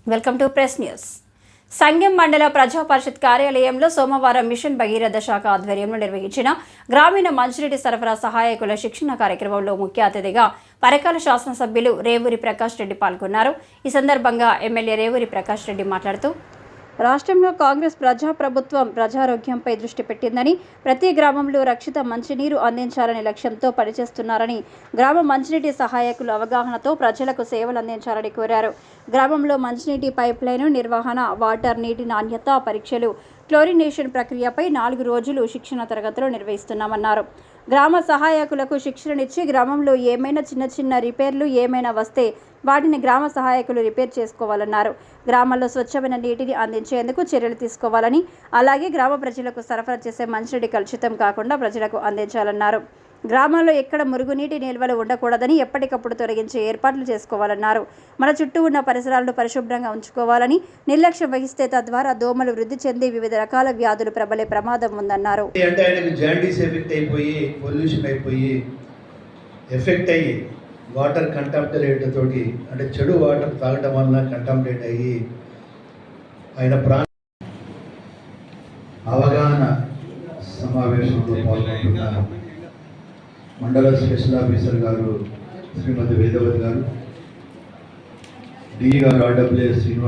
Welcome to press news. Sangem మండల ప్రజా పరిషత్ కార్యాలయంలో సోమవారం మిషన్ భగీరథ శాఖ ఆధ్వర్యంలో నిర్వహించిన గ్రామీణ మంచినీటి సరఫరా సహాయకుల శిక్షణ కార్యక్రమంలో ముఖ్య అతిథిగా పరకాల శాసనసభ్యులు రేవూరి ప్రకాష్ రెడ్డి పాల్గొన్నారు. ఈ సందర్భంగా ఎమ్మెల్యే రేవూరి ప్రకాష్ రెడ్డి మాట్లాడుతూ రాష్ట్రంలో కాంగ్రెస్ ప్రజాప్రభుత్వం ప్రజారోగ్యంపై దృష్టి పెట్టిందని, ప్రతి గ్రామంలో రక్షిత మంచినీరు అందించాలనే లక్ష్యంతో పనిచేస్తున్నారని, గ్రామ మంచినీటి సహాయకుల అవగాహనతో ప్రజలకు సేవలు అందించాలని కోరారు. గ్రామంలో మంచినీటి పైప్లైన్ నిర్వహణ, వాటర్ నీటి నాణ్యత పరీక్షలు, క్లోరినేషన్ ప్రక్రియపై 4 రోజులు శిక్షణ తరగతులు నిర్వహిస్తున్నామన్నారు. గ్రామ సహాయకులకు శిక్షణనిచ్చి గ్రామంలో ఏమైనా చిన్న రిపేర్లు ఏమైనా వస్తే వాటిని గ్రామ సహాయకులు రిపేర్ చేసుకోవాలన్నారు. గ్రామాల్లో స్వచ్ఛమైన నీటిని అందించేందుకు చర్యలు తీసుకోవాలని, అలాగే గ్రామ ప్రజలకు సరఫరా చేసే మంచినీటి కలుషితం కాకుండా ప్రజలకు అందించాలన్నారు. గ్రామాల్లో ఎక్కడ మురుగునీటి నిల్వలు ఉండకూడదని ఎప్పటికప్పుడు తొలగించే ఏర్పాట్లు చేసుకోవాలన్నారు. మన చుట్టూ ఉన్న పరిసరాలను పరిశుభ్రంగా ఉంచుకోవాలని, నిర్లక్ష్యం వహిస్తే తద్వారా దోమలు వృద్ధి చెంది వివిధ రకాల వ్యాధులు ప్రబలే ప్రమాదం ఉందన్నారు. వాటర్ కంటామినేట్ తోటి అంటే చెడు వాటర్ తాగడం వలన కంటామినేట్ అయ్యి ఆయన అవగాహన సమావేశంలో పాల్గొంటున్న మండల స్పెషల్ ఆఫీసర్ గారు శ్రీమతి వేదవతి గారు, డిఈ గారు RWS శ్రీనివాస్